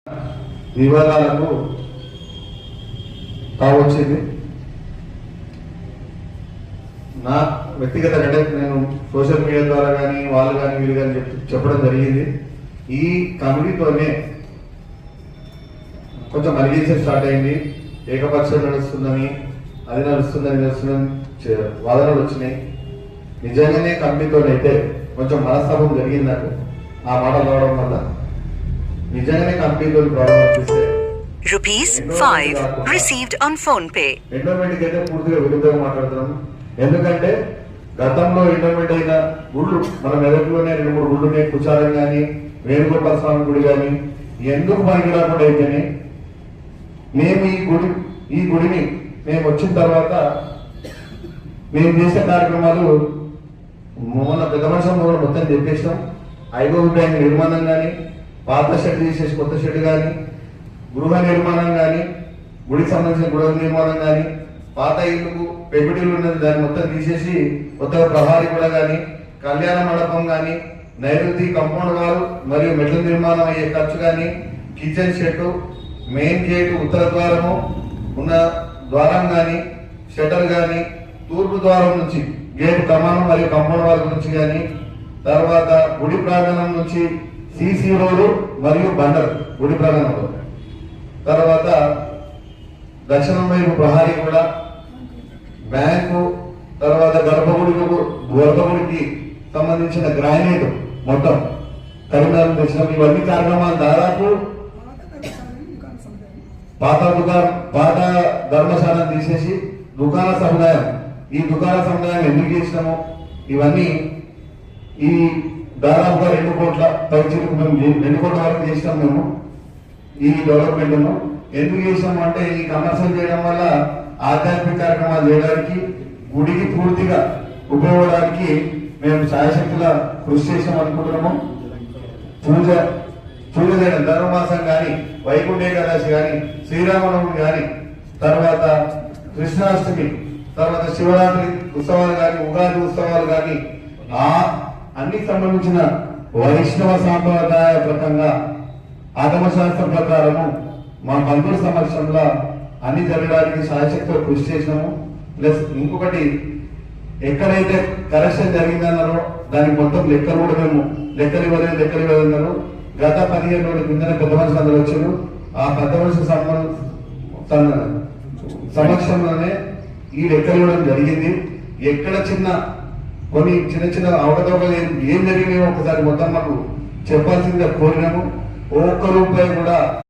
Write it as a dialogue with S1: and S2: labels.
S1: వివాదాలకు తావొచ్చింది. నా వ్యక్తిగత అంటే నేను సోషల్ మీడియా ద్వారా కానీ వాళ్ళు కానీ వీళ్ళు కానీ చెప్పడం జరిగింది. ఈ కమిటీతోనే కొంచెం అలిగేషన్ స్టార్ట్ అయింది. ఏకపక్షం నడుస్తుందని, అది నడుస్తుందని వాదనలు వచ్చినాయి. నిజంగానే కమిటీతోనైతే కొంచెం మనస్తాపం జరిగింది నాకు ఆ మాట రావడం వల్ల. నిజంగానే కమిటీతో ప్రారంభిస్తే
S2: ₹5 received on phone pay.
S1: ఎండోమెంట్కి అయితే పూర్తిగా విరుద్ధంగా మాట్లాడుతున్నాం. ఎందుకంటే గతంలో ఎండోమెంట్ అయిన గుళ్ళు మన మెదక్లోనే 2-3 గుళ్ళు ఉన్నాయి. కుచారం కానీ, వేణుగోపాల స్వామి గుడి కానీ ఎందుకు పనికిరాకుండా అయితేనే మేము ఈ గుడిని మేము వచ్చిన తర్వాత మేము చేసే కార్యక్రమాలు మొన్న పెద్ద మనుషులు మొత్తం చెప్పేసాం. ఐగోవి బ్యాంక్ నిర్మాణం కానీ, పాత షెడ్ తీసేసి కొత్త షెడ్ కానీ, గృహ నిర్మాణం కానీ, గుడికి సంబంధించిన గృహ నిర్మాణం కానీ, పాత ఇల్లుకు పెట్టుబడులు ఉన్నది దాన్ని మొత్తం తీసేసి కొత్తగా ప్రహారీ కూడా కానీ, కళ్యాణ మండపం కానీ, నైరుతి కంపౌండ్ వాల్ మరియు మెట్ల నిర్మాణం అయ్యే ఖర్చు కానీ, కిచెన్ షెడ్, మెయిన్ గేట్ ఉత్తర ద్వారము ఉన్న ద్వారం కానీ, షట్టర్ కానీ, తూర్పు ద్వారం నుంచి గేట్ కమానం మరియు కంపౌండ్ వాల్ నుంచి కానీ, తర్వాత గుడి ప్రాంగణం నుంచి సిసి రోడ్డు మరియు బండర్ గుడి ప్రాంగణంలో, తర్వాత దక్షిణం వైపు ప్రహారీ కూడా, బ్యాంకు, తర్వాత గర్భగుడికి సంబంధించిన గ్రానైట్ మొత్తం కరీంనగర్ తెచ్చినాం. ఇవన్నీ కార్యక్రమాలు దాదాపు పాత ధర్మశాలను తీసేసి దుకాణ సముదాయం, ఈ దుకాణ సముదాయం ఎందుకు చేసినాము, ఇవన్నీ ఈ దాదాపుగా 2 కోట్ల పైచీలకు మేము 2 కోట్ల వరకు చేసినాం. మేము ఈ డెవలప్మెంట్ ఎందుకు చేసినాము అంటే ఈ కమర్షియల్ చేయడం వల్ల ఆధ్యాత్మిక కార్యక్రమాలు చేయడానికి, గుడికి పూర్తిగా ఉపయోగపడడానికి మేము శాయశక్తుల కృషి చేసాం అనుకుంటున్నాము. పూజ చేయడం ధర్మమాసం కానీ, వైకుంఠ ఏకాదశి కానీ, శ్రీరామనవమి కానీ, తర్వాత కృష్ణాష్టమి, తర్వాత శివరాత్రి ఉత్సవాలు కానీ, ఉగాది ఉత్సవాలు కానీ, అన్నికి సంబంధించిన వైష్ణవ సాంప్రదాయ ప్రకంగా ఆగమశాస్త్ర ప్రకారము మా బంధువుల సమక్షంలో అన్ని జరగడానికి శాయశక్తితో కృషి చేసినాము. ప్లస్ ఇంకొకటి, ఎక్కడైతే కరెక్షన్ జరిగిందన్నారో దానికి మొత్తం లెక్కలు కూడా మేము లెక్కలు ఇవ్వలేదన్నారు. గత 15 రోజుల కిందనే పెద్ద మనుషులు అందరూ వచ్చారు. ఆ పెద్ద మనుషుల సమక్షంలోనే ఈ లెక్కలు ఇవ్వడం జరిగింది. ఎక్కడ కొన్ని చిన్న అవకతవకలు ఏం జరిగినాయో ఒకసారి మొత్తం మాకు చెప్పాల్సిందిగా కోరినాము. ఒక్క రూపాయి కూడా